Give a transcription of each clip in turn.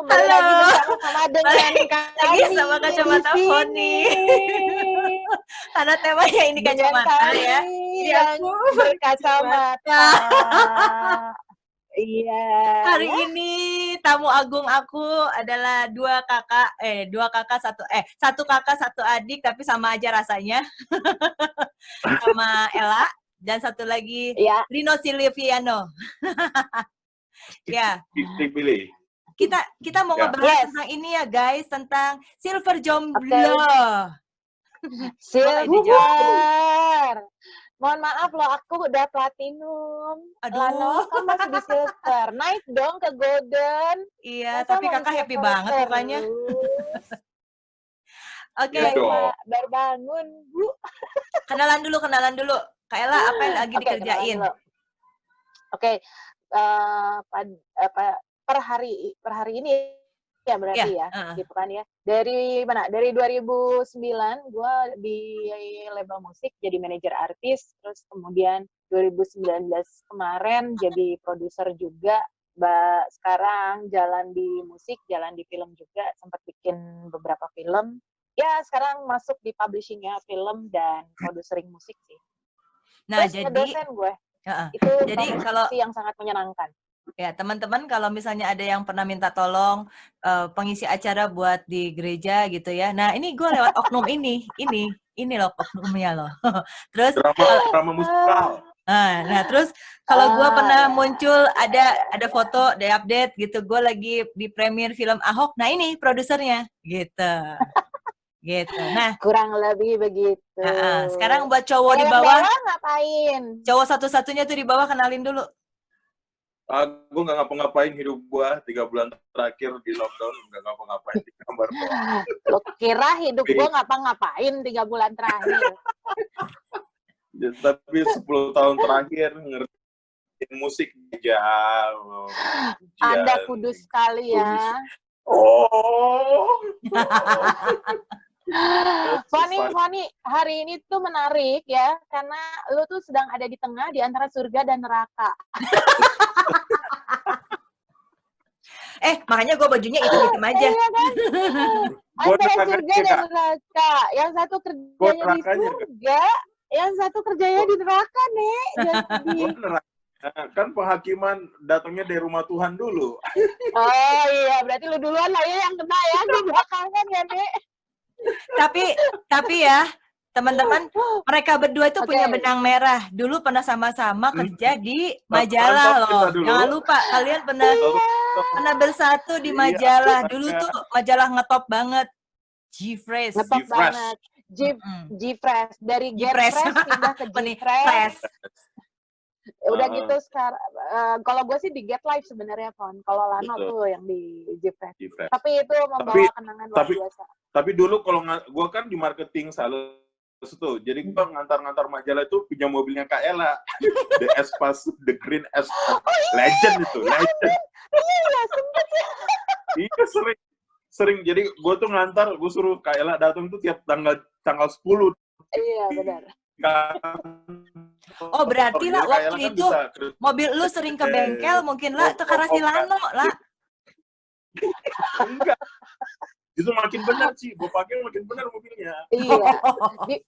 kembali Halo. lagi bersama-sama dengan Lagi kami sama kacamata di Foni. sini. Karena temanya ini Dengan kacamata kami ya. Jadi yang aku berkacamata. Iya. Hari Ya. ini tamu agung aku adalah satu kakak satu adik tapi sama aja rasanya. Sama Ella dan satu lagi Ya. Rino Silviano. Ya. Pilih. Kita mau ngebahas tentang ini ya guys, tentang Silver Jomblo. Silver. Mohon maaf loh, aku udah platinum. Aduh. Lano kan masih di silver. Naik dong ke golden. Iya, Masa tapi mau kakak di happy silver banget pokoknya. Oke. Ya dong. Baru bangun, Bu. Kenalan dulu. Kak Ella, apa yang lagi dikerjain? Oke, per hari ini ya berarti gitu kan ya. Dari mana? Dari 2009 gue di label musik jadi manajer artis, terus kemudian 2019 kemarin jadi produser juga. Sekarang jalan di musik, jalan di film juga, sempat bikin beberapa film. Ya sekarang masuk di publishingnya film dan producering musik sih. Nah, terus ngedosen gue. Itu jadi kalau yang sangat menyenangkan. Ya, teman-teman kalau misalnya ada yang pernah minta tolong pengisi acara buat di gereja gitu ya. Nah, ini gue lewat oknum ini loh oknumnya loh. Terus drama musikal. Nah, terus kalau gue pernah muncul ada foto, ada update gitu, gue lagi di premier film Ahok. Nah, ini produsernya gitu. Gitu. Nah, kurang lebih begitu. Sekarang buat cowok di bawah ngapain? Cowok satu-satunya tuh di bawah kenalin dulu. Gue nggak ngapa-ngapain hidup gue 3 bulan terakhir di lockdown, nggak ngapa-ngapain di kamar doang. Lo kira hidup gue ngapa-ngapain 3 bulan terakhir? Ya, tapi 10 tahun terakhir ngertiin musik jauh. Anda kudus sekali ya. Foni, hari ini tuh menarik ya, karena lu tuh sedang ada di tengah di antara surga dan neraka. Makanya gue bajunya hitam-hitam aja. Iya kan? Antara surga dan neraka. Yang satu kerjanya di surga, yang satu kerjanya di neraka, Nek. Kan penghakiman datangnya dari rumah Tuhan dulu. Oh iya, berarti lu duluan lah ya yang kena ya, gue belakangan ya, Nek. Tapi ya, teman-teman, mereka berdua itu punya benang merah. Dulu pernah sama-sama kerja di majalah loh. Jangan lupa, kalian pernah bersatu di majalah. Dulu tuh majalah ngetop banget. G-Fresh. Ngetop banget. G-Fresh. Dari Get Fresh pindah ke G-Fresh. Udah gitu sekarang, kalau gue sih di Get Life sebenarnya, Fon. Kalau Lano tuh yang di G-Fresh. Tapi itu membawa kenangan luar biasa. Tapi dulu kalau gue kan di marketing sales tuh, jadi gue ngantar-ngantar majalah itu punya mobilnya Kak Ella. The Espas, The Green Espas. Legend itu, legend. Iya, sempet ya. Iya, sering. Jadi gue tuh ngantar, gue suruh Kak Ella datang tuh tiap tanggal 10. Iya, benar. Oh, berarti lah waktu itu mobil lu sering ke bengkel mungkin lah tukar si Lano lah. Enggak. Justru makin benar sih, gue pakai makin benar mobilnya. Iya.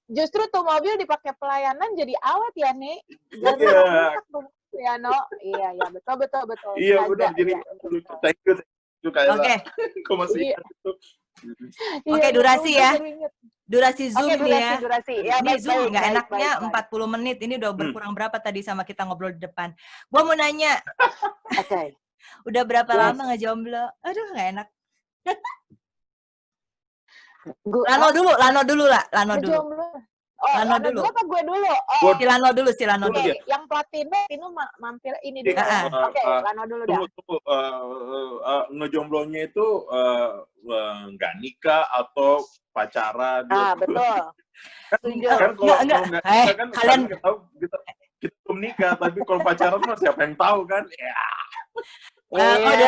Justru tuh mobil dipakai pelayanan jadi awet ya, Nek. Ya, no. Iya, betul. Iya, benar. Jadi thank you Kak Ella. Oke. Oke, durasi ya. Durasi Zoom ini ya. Durasi. Ya, ini Zoom nggak enaknya 40 menit. Ini udah berkurang berapa tadi sama kita ngobrol di depan. Gua mau nanya. Oke. Udah berapa lama ngejomblo? Aduh, nggak enak. Lano dulu lah. Lano dulu. Lano dulu apa gue dulu? Si Lano dulu. Yang platinum mampir ini dulu. Oke, Lano dulu dah. Ngejomblonya itu nggak nikah atau pacaran. Betul. Kan kalau nggak nikah kan kalian tahu kita belum nikah, tapi kalau pacaran mah siapa yang tahu kan? Ya. Kode.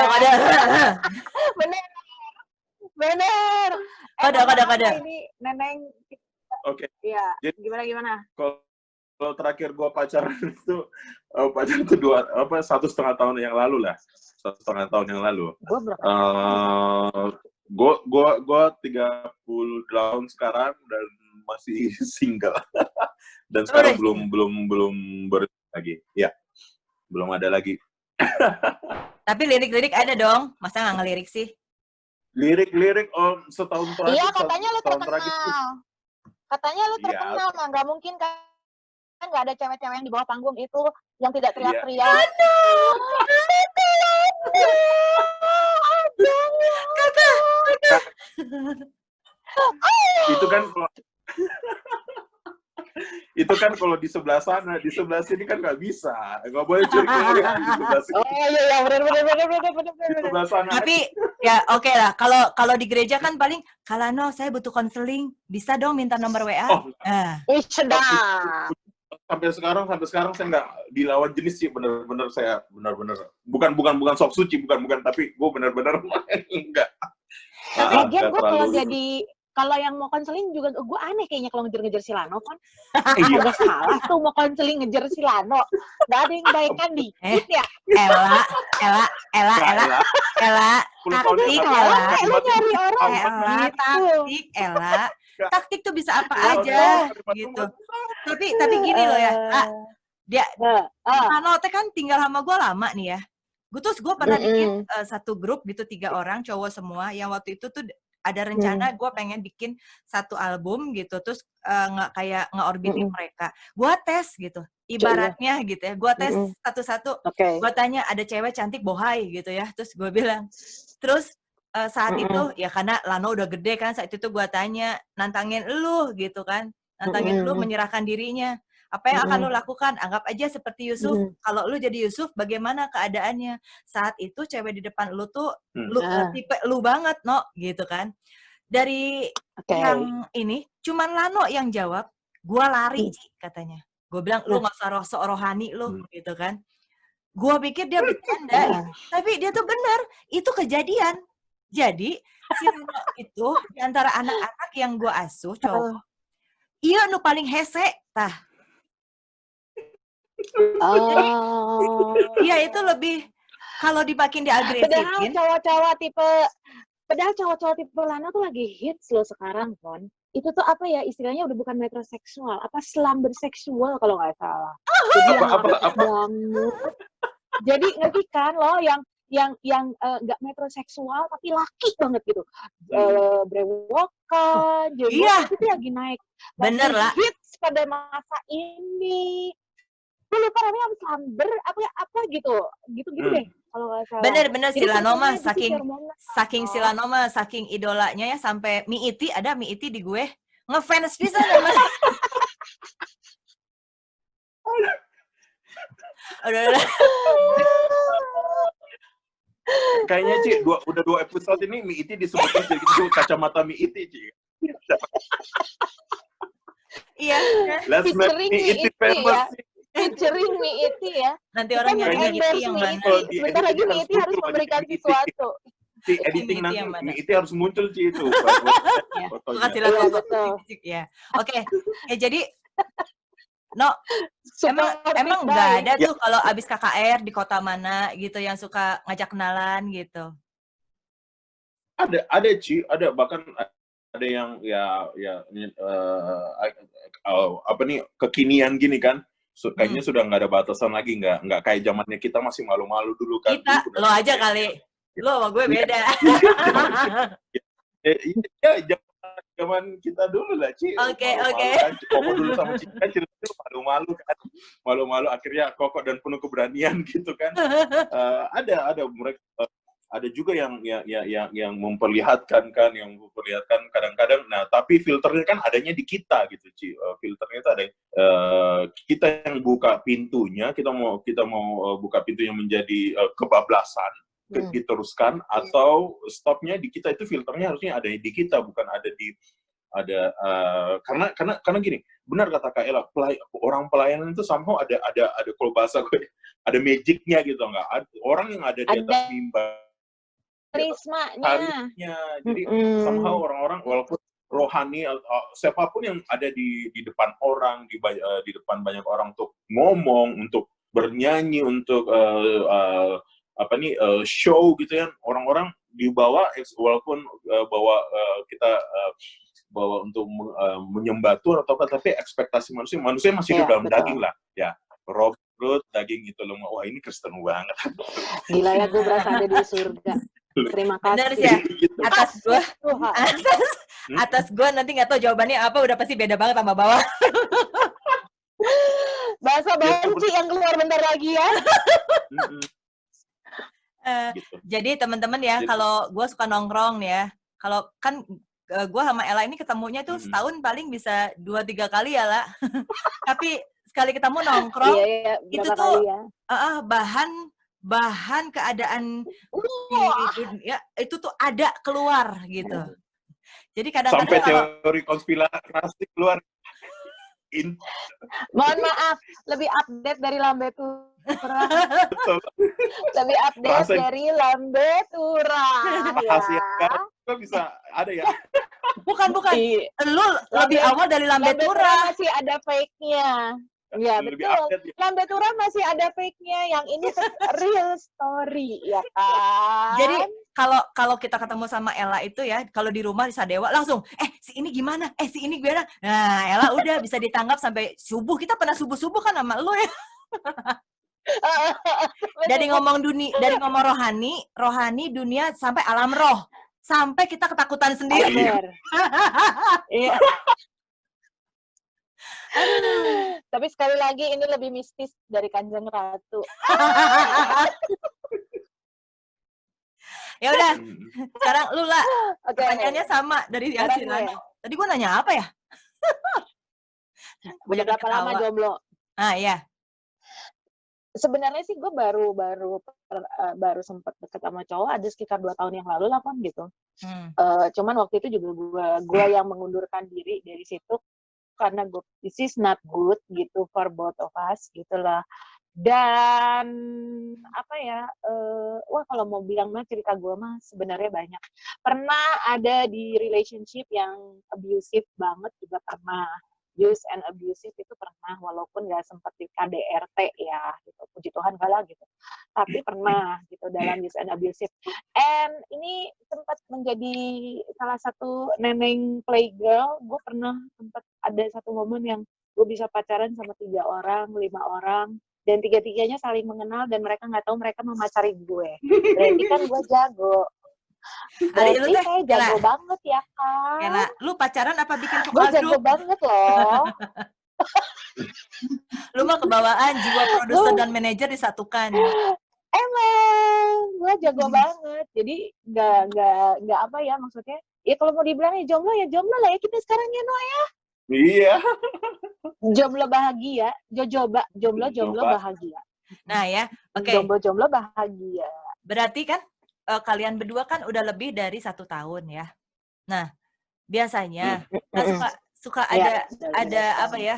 Bener. Kode. Ini Neneng. Oke. Iya. Jadi gimana? Kalau terakhir gua pacaran itu 1,5 tahun yang lalu lah. 1,5 tahun yang lalu. Gue berapa? Gue 30 tahun sekarang dan masih single. Dan sekarang belum lagi. Ya, belum ada lagi. Tapi lirik-lirik ada dong, masa nggak ngelirik sih? Lirik setahun terakhir. Iya, katanya lu terkenal. Katanya lu terkenal, mah nggak mungkin kan nggak ada cewek-cewek yang di bawah panggung itu yang tidak teriak-teriak. Kakak. Itu kan kalau di sebelah sana, di sebelah sini kan nggak bisa, nggak boleh curi di sebelah sini. Oh iya, benar. Di sebelah sana. Tapi ya oke lah, kalau di gereja kan paling, Kalano saya butuh konseling, bisa dong minta nomor WA. Sedap. Sampai sekarang saya nggak dilawan jenis sih, bener-bener saya bukan sok suci, bukan, tapi gue bener-bener enggak. Tapi lagian gue kalau yang mau konseling juga gue aneh kayaknya kalau ngejar-ngejar si Lano kan. Agak salah tuh mau konseling ngejar si Lano. Gak ada yang baikkan dikit ya. Ella. Taktik, Ella. Lu nyari orang taktik, Ella. Taktik tuh bisa apa aja gitu. Tapi gini loh ya, Lano teh kan tinggal sama gue lama nih ya. Gue pernah bikin satu grup gitu 3 orang cowok semua yang waktu itu tuh ada rencana gue pengen bikin satu album gitu, terus nge-orbitin mereka. Gue tes gitu, ibaratnya gitu ya. Gue tes satu-satu. Gue tanya ada cewek cantik bohai gitu ya. Terus gue bilang, terus saat itu ya karena Lano udah gede kan, saat itu gue tanya, nantangin lu gitu kan, nantangin lu menyerahkan dirinya. Apa yang akan lu lakukan? Anggap aja seperti Yusuf. Kalau lu jadi Yusuf, bagaimana keadaannya? Saat itu cewek di depan lu tuh, tipe lu banget, no, gitu kan. Dari yang ini, cuman Lano yang jawab, gua lari, Ci, katanya. Gue bilang, lu gak usah sok rohani lu, gitu kan. Gua pikir dia bercanda, tapi dia tuh benar. Itu kejadian. Jadi, si Lano itu, di antara anak-anak yang gua asuh, cowok, iya nu paling hese, tah. Iya itu lebih kalau dipakin diagresifin. Padahal cowok-cowok tipe Lano tuh lagi hits loh sekarang, Pon. Itu tuh apa ya istilahnya udah bukan metroseksual, apa slumber seksual kalau nggak salah. Jadi apa? Jadi ngerti kan lo yang nggak metroseksual tapi laki banget gitu. Brewokan, jadi itu lagi naik. Bener lah. Hits pada masa ini. Gue lupa namanya slumber apa gitu deh kalau nggak salah. Bener si Lano mah saking si Lano mah saking idolanya ya sampai Miiti ada Miiti di gue ngefans bisa sama. Udah. Kayaknya Ci, udah 2 episode ini Miiti disebutin jadi gitu kacamata Miiti Ci. Iya. Let's make Miiti famous. Featuring Miiti ya. Nanti orang nyari Miiti yang mana? Sebentar lagi Miiti harus memberikan sesuatu. Ci, editing nanti Miiti harus muncul Ci itu. Kasih lagu ya. Oke. Jadi emang nggak ada tuh kalau abis KKR di kota mana gitu yang suka ngajak kenalan gitu? Ada Ci, ada bahkan ada yang kekinian gini kan. Kayaknya sudah nggak ada batasan lagi, nggak kayak zamannya kita masih malu-malu dulu kan. Lo aja kali, lo sama gue beda. Ya zaman kita dulu lah Ci. Oke. Koko dulu sama Ci kan cerita malu-malu akhirnya Koko dan penuh keberanian gitu kan. Ada mereka. Ada juga yang memperlihatkan kadang-kadang. Nah, tapi filternya kan adanya di kita gitu, Ci. Filternya itu ada kita yang buka pintunya, kita mau buka pintunya menjadi kebablasan, diteruskan atau stopnya di kita. Itu filternya harusnya ada di kita, bukan ada di karena gini, benar kata Kak Ella, orang pelayanan itu somehow ada kalau bahasa gue ada magicnya gitu, nggak ada orang yang ada di atas mimbar karismanya. Jadi somehow orang-orang walaupun rohani siapapun yang ada di depan orang, di depan banyak orang untuk ngomong, untuk bernyanyi, untuk show gitu ya, orang-orang dibawa walaupun kita bawa untuk menyembah Tuhan atau apa, tapi ekspektasi manusia masih hidup dalam daging lah ya, perut daging itu loh. Wah, ini Kristen banget. Gila ya, gue berasa ada di surga. Terima kasih. Bener sih ya, atas gue nanti nggak tahu jawabannya apa, udah pasti beda banget sama bawah. Bahasa banci yang keluar bentar lagi ya. Gitu. Jadi teman-teman ya, kalau gue suka nongkrong ya, kalau kan gue sama Ella ini ketemunya tuh setahun paling bisa 2-3 kali ya lah. Tapi sekali ketemu nongkrong, itu tuh bahan keadaan di dunia itu tuh ada keluar gitu. Jadi kadang-kadang sampai teori konspirasi keluar. Mohon maaf, lebih update dari Lambetura. Lebih update dari Lambetura. Rahasia kan bisa ada ya. Bukan. Lu lebih awal dari Lambetura. Masih ada fake-nya. Ya, betul. Lambetura masih ada fake-nya. Yang ini real story, ya kan? Jadi kalau kita ketemu sama Ella itu ya, kalau di rumah di Sadewa langsung, si ini gimana? Si ini gimana? Nah, Ella udah bisa ditanggap sampai subuh. Kita pernah subuh-subuh kan sama lu ya. Dari ngomong rohani dunia sampai alam roh. Sampai kita ketakutan sendiri. Iya. Tapi sekali lagi ini lebih mistis dari Kanjeng Ratu. Ya udah, sekarang lu lah. Pertanyaannya sama dari Yasin. Tadi gue nanya apa ya? Udah berapa lama jomblo? Iya. Sebenarnya sih gue baru sempat deket sama cowok ada sekitar 2 tahun yang lalu lah kan gitu. Cuman waktu itu juga gue yang mengundurkan diri dari situ karena this is not good gitu for both of us gitulah. Dan kalau mau bilang mah cerita gue mah sebenarnya banyak. Pernah ada di relationship yang abusive banget juga pernah. Use and abusive itu pernah, walaupun nggak sempat di KDRT ya, gitu. Puji Tuhan kalah gitu. Tapi pernah gitu dalam use and abusive. And ini sempat menjadi salah satu neneng playgirl. Gue pernah sempat ada satu momen yang gue bisa pacaran sama 3 orang, 5 orang, dan 3-tiganya saling mengenal dan mereka nggak tahu mereka memacari gue. Berarti kan gue jago. Berarti saya jago banget ya, Kak. Kena, lu pacaran apa bikin gue jago banget loh. Lu mah kebawaan jiwa produser dan manajer disatukan. Emang, gue jago banget. Jadi nggak apa ya maksudnya. Ya kalau mau dibilang ya jomblo lah ya kita sekarang ya No ya. Iya. Jomblo bahagia, jomblo bahagia. Nah ya, oke. Jomblo bahagia. Berarti kan kalian berdua kan udah lebih dari 1 tahun ya. Nah, biasanya suka ada apa ya?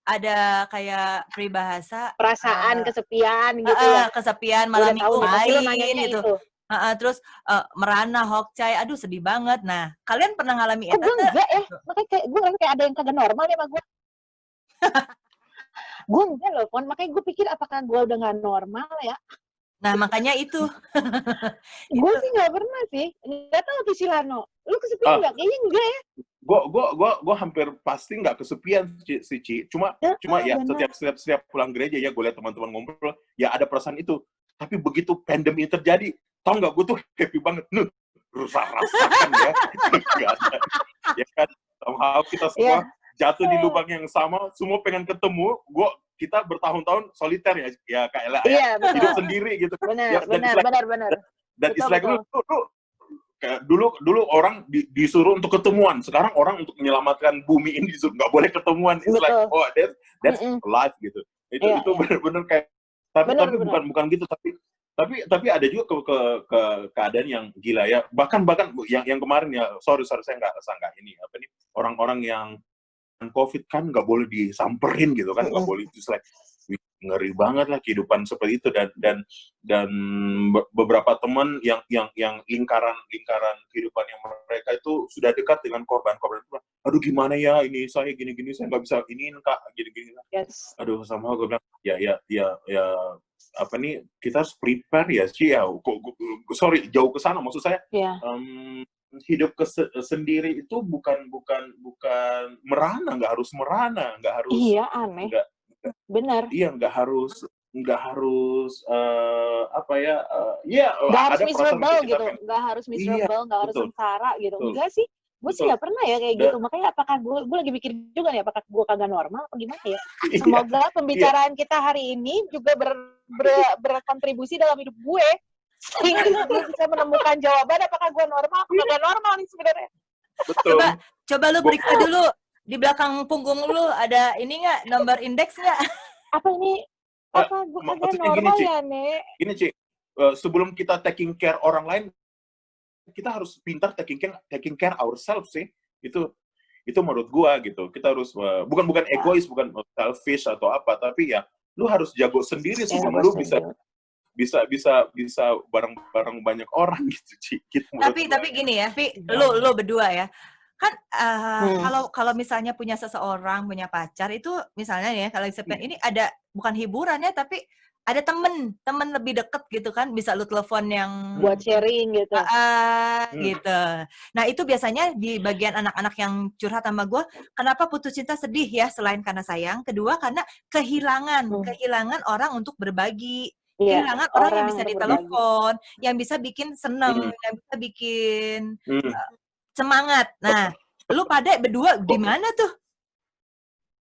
Ada kayak peribahasa perasaan kesepian gitu ya. Kesepian malam minggu main gitu. Terus merana hokcai, aduh sedih banget. Nah, kalian pernah ngalami itu? Gue enggak ya, makanya gue ngerasa kayak ada yang kagak normal ya sama gue. Gue enggak loh, Pon. Makanya gue pikir apakah gue udah gak normal ya. Nah, makanya itu. Gue sih gak pernah sih. Gak tau tuh Silano. Lu kesepian gak? Kayaknya enggak ya. Gue hampir pasti nggak kesepian sih, Ci. Cuma ya setiap pulang gereja ya gue lihat teman-teman ngumpul, ya ada perasaan itu. Tapi begitu pandemi terjadi, tau nggak, gue tuh happy banget. Rasakan ya. Ya kan, somehow kita semua jatuh di lubang yang sama, semua pengen ketemu. Kita bertahun-tahun soliter ya Kak Ella, hidup sendiri gitu. Benar. Dan istilahnya dulu orang disuruh untuk ketemuan, sekarang orang untuk menyelamatkan bumi ini disuruh nggak boleh ketemuan. It's like, oh that's life gitu. Itu benar-benar kayak tapi bukan gitu, tapi ada juga ke keadaan yang gila ya. Bahkan yang kemarin ya, sorry saya nggak ini orang-orang yang COVID kan nggak boleh disamperin gitu kan, nggak boleh, it's like ngeri banget lah kehidupan seperti itu. Dan beberapa teman yang lingkaran kehidupan yang mereka itu sudah dekat dengan korban itu, aduh gimana ya ini saya gini-gini saya nggak bisa iniin Kak gini-gini. Yes. Aduh sama gue bilang ya apa nih kita harus prepare ya sih ya. Sorry jauh ke sana maksud saya. Yeah. Hidup sendiri itu bukan merana, nggak harus merana, nggak harus. Iya aneh. Benar. Iya nggak harus apa ya nggak harus ada miserable perasaan gitu, nggak harus miserable, nggak harus sengsara gitu. Enggak sih, gue sih nggak pernah ya kayak gitu. Makanya apakah gue lagi mikir juga nih, apakah gue kagak normal atau gimana ya? Semoga pembicaraan kita hari ini juga berkontribusi dalam hidup gue, sehingga gue bisa menemukan jawaban apakah gue normal atau kagak normal nih sebenarnya. Betul. Coba lu periksa dulu di belakang punggung lu ada ini nggak, nomor indeks nggak? Apa ini? Apa gue kagak normal gini, ya, Nek? Gini, Ci. Sebelum kita taking care orang lain, kita harus pintar taking care ourselves sih. Itu menurut gua gitu. Kita harus bukan egois, bukan selfish atau apa, tapi ya lu harus jago sendiri sebelum lu bisa bareng banyak orang gitu, Ci. Gitu, tapi gini ya, lu berdua ya. Kan kalau misalnya punya seseorang, punya pacar itu misalnya ya, kalau ini ada bukan hiburannya tapi ada temen lebih deket gitu kan, bisa lu telepon yang buat sharing gitu. Gitu. Nah itu biasanya di bagian anak-anak yang curhat sama gue, kenapa putus cinta sedih ya, selain karena sayang, kedua karena kehilangan orang untuk berbagi. Kehilangan orang yang bisa ditelepon, yang bisa bikin seneng, yang bisa bikin semangat. Nah, lu pada berdua di mana tuh?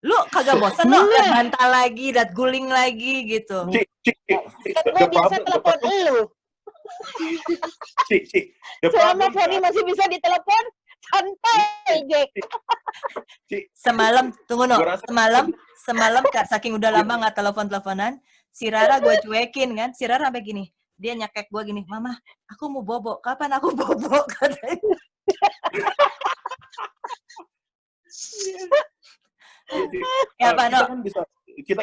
Lu kagak bosan lo liat bantal lagi, liat guling lagi gitu. Kan gue biasa telepon lu. Selama Foni masih bisa ditelepon, santai, Jack. Semalam, tunggu no, semalam saking udah lama nggak telepon-teleponan, si Rara gue cuekin kan, si Rara sampai gini, dia nyakek gue gini, Mama, aku mau bobo, kapan aku bobo, katanya. Ya, kita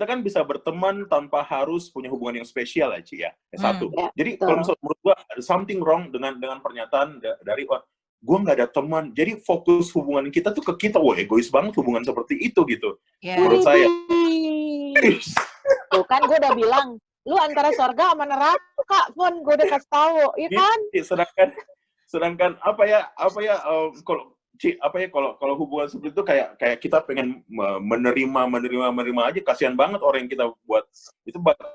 kan bisa berteman tanpa harus punya hubungan yang spesial ya, Ci ya. Satu. Jadi kalau misalnya menurut gua ada something wrong dengan pernyataan dari gua nggak ada teman. Jadi fokus hubungan kita tuh ke kita. Wah, egois banget hubungan seperti itu gitu. Menurut saya. Tuh kan gua udah bilang, lu antara surga sama neraka, Fon, gua udah kasih tahu, ya kan? Sedangkan apa ya kalau hubungan seperti itu kayak kita pengen menerima aja, kasihan banget orang yang kita buat itu bakal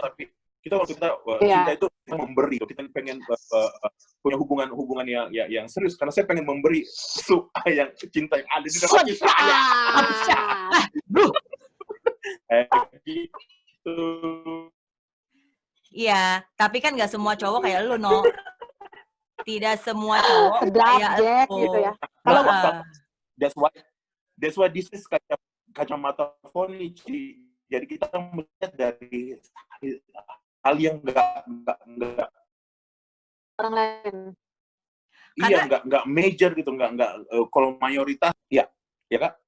tapi kita waktu cinta itu memberi, kita pengen punya hubungan yang serius karena saya pengen memberi yang cinta yang ada di dalam saya. Gitu. Iya, tapi kan nggak semua cowok kayak lu, no. Tidak semua cowok kayak Jack, gitu ya. Kalau that's why this is kacamata Foni. Jadi kita melihat dari hal yang enggak orang lain. Iya, enggak major gitu, enggak kalau mayoritas ya Kak.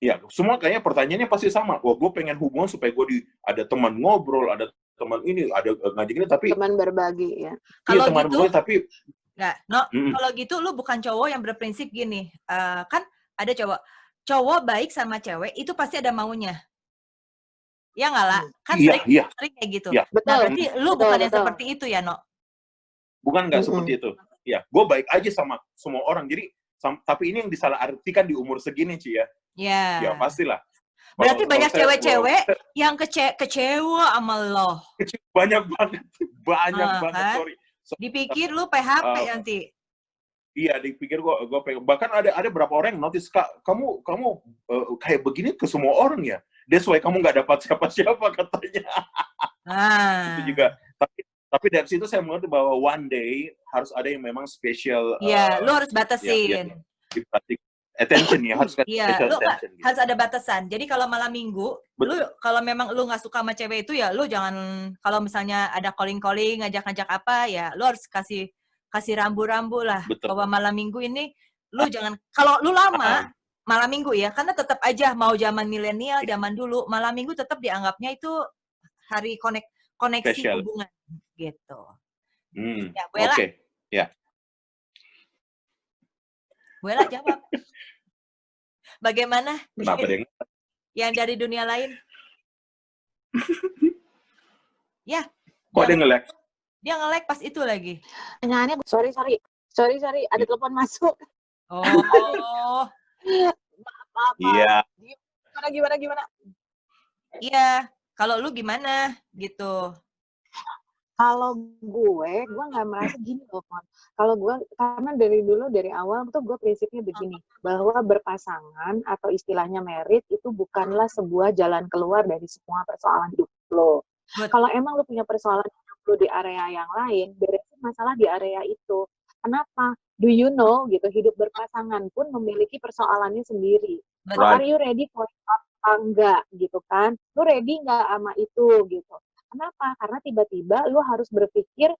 Iya, semua kayaknya pertanyaannya pasti sama. Wah, gue pengen hubungan supaya gue ada teman ngobrol, ada teman ini, ada ngajak ini, tapi teman berbagi ya. Kalau teman gitu, berbagi, tapi kalau gitu lu bukan cowok yang berprinsip gini. Kan ada cowok baik sama cewek itu pasti ada maunya. Ya nggak lah? Kan sering kayak gitu. Iya. Nah, berarti lu bukan yang seperti itu ya, No? Bukan nggak seperti itu. Ya, gue baik aja sama semua orang. Jadi, tapi ini yang disalahartikan di umur segini, Ci ya. Ya. Ya, pastilah. Berarti banyak cewek-cewek yang kecewa sama lo. Banyak banget, kan? sorry. Dipikir lu PHP nanti. Iya, dipikir gue pengen. Bahkan ada berapa orang yang notice, Kak, kamu kayak begini ke semua orang ya. That's why kamu nggak dapat siapa-siapa katanya. Itu juga. Tapi dari situ saya mengerti bahwa one day harus ada yang memang spesial. Iya, lu harus batasin. Attention ya, harus lu attention. Harus ada batasan. Jadi kalau malam minggu, lu kalau memang lu nggak suka sama cewek itu ya, lu jangan, kalau misalnya ada calling-calling, ngajak-ngajak apa ya, lu harus kasih rambu-rambu lah. Betul. Bahwa malam minggu ini lu jangan, kalau lu lama malam minggu ya, karena tetap aja mau zaman milenial, zaman dulu, malam minggu tetap dianggapnya itu hari koneksi Special. hubungan gitu. Ya, Bu Ella. Ya. Bu Ella jawab. Bagaimana? Kenapa deh? Yang dari dunia lain? Ya. Kok dia nge-lag? Dia nge-lag pas itu lagi. Pertanyaannya, sorry, ada telepon masuk. Oh. Maaf. Iya. Gimana? Iya. Kalau lu gimana gitu? Kalau gue nggak merasa gini loh, Fon. Kalau gue, karena dari awal tuh gue prinsipnya begini, bahwa berpasangan atau istilahnya married itu bukanlah sebuah jalan keluar dari semua persoalan hidup lo. Kalau emang lo punya persoalan hidup lo di area yang lain, beresin masalah di area itu. Kenapa? Do you know gitu, hidup berpasangan pun memiliki persoalannya sendiri. So, are you ready for it apa enggak gitu kan? Lo ready nggak sama itu gitu? Kenapa? Karena tiba-tiba lu harus berpikir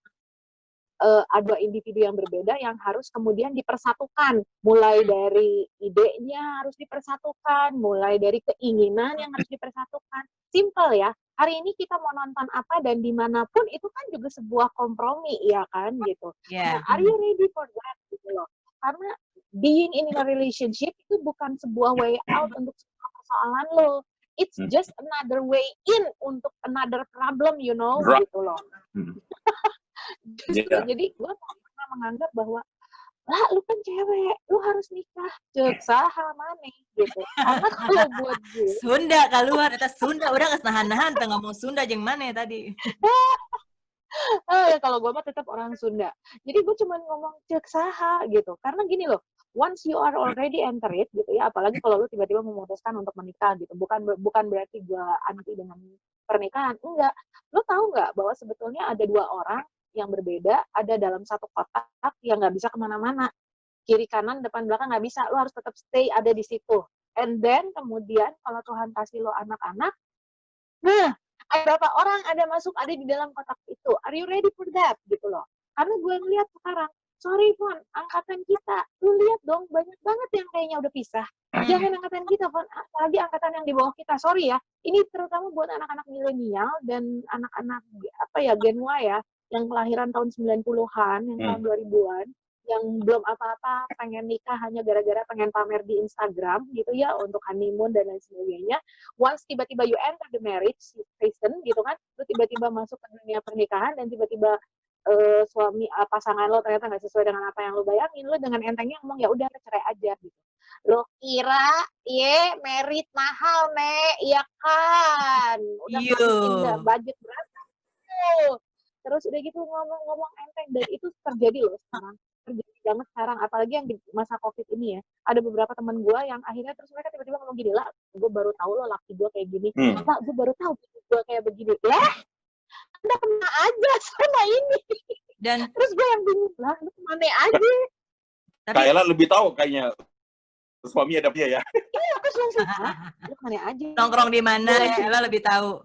ada individu yang berbeda yang harus kemudian dipersatukan. Mulai dari idenya harus dipersatukan, mulai dari keinginan yang harus dipersatukan. Simple ya. Hari ini kita mau nonton apa dan dimanapun itu kan juga sebuah kompromi ya kan gitu. Yeah. Nah, are you ready for that gitu loh? Karena being in a relationship itu bukan sebuah way out untuk semua persoalan lo. It's just another way in untuk another problem, you know, gitu loh. Jadi gue pernah menganggap bahwa, lah lu kan cewek, lu harus nikah, cek saha maneh, gitu. Karena kalau buat gue... Sunda keluar, itu Sunda, udah nggak nahan-nahan, ngomong Sunda jeung mana tadi. Kalau gue mah tetap orang Sunda. Jadi gue cuma ngomong cek saha, gitu. Karena gini loh, once you are already entered gitu ya, apalagi kalau lu tiba-tiba memutuskan untuk menikah gitu, bukan berarti gue anti dengan pernikahan, enggak. Lu tahu nggak bahwa sebetulnya ada dua orang yang berbeda, ada dalam satu kotak yang nggak bisa kemana-mana, kiri kanan depan belakang nggak bisa, lu harus tetap stay ada di situ. And then kemudian kalau Tuhan kasih lo anak-anak, nah berapa orang ada di dalam kotak itu? Are you ready for that gitu loh? Karena gue ngeliat sekarang, sorry Fon, angkatan kita, lu lihat dong banyak banget yang kayaknya udah pisah. Jangan angkatan kita Fon, apalagi angkatan yang di bawah kita. Sorry ya, ini terutama buat anak-anak milenial dan anak-anak apa ya Gen Y ya, yang kelahiran tahun 90-an, yang tahun 2000-an, yang belum apa-apa, pengen nikah hanya gara-gara pengen pamer di Instagram gitu ya, untuk honeymoon dan lain sebagainya. Once tiba-tiba you enter the marriage season gitu kan, lu tiba-tiba masuk ke dunia pernikahan dan tiba-tiba suami pasangan lo ternyata nggak sesuai dengan apa yang lo bayangin, lo dengan entengnya ngomong ya udah cerai aja gitu. Lo kira merit mahal iya kan, udah ngabisin budget berapa tuh, terus udah gitu ngomong enteng, dan itu terjadi loh sekarang, terjadi banget sekarang, apalagi yang di masa COVID ini ya. Ada beberapa teman gue yang akhirnya terus mereka tiba-tiba ngomong gini, lah gue baru tahu lo laki gue kayak gini, lah gue baru tahu gue kayak begini, lah Anda kemana aja sama ini. Dan terus gue yang bingung, lah lu kemana aja. Kayla lebih tahu kayaknya suami ada dia ya. Iya, terus langsung, lu kemana aja. Nongkrong di mana, Kayla lebih tahu.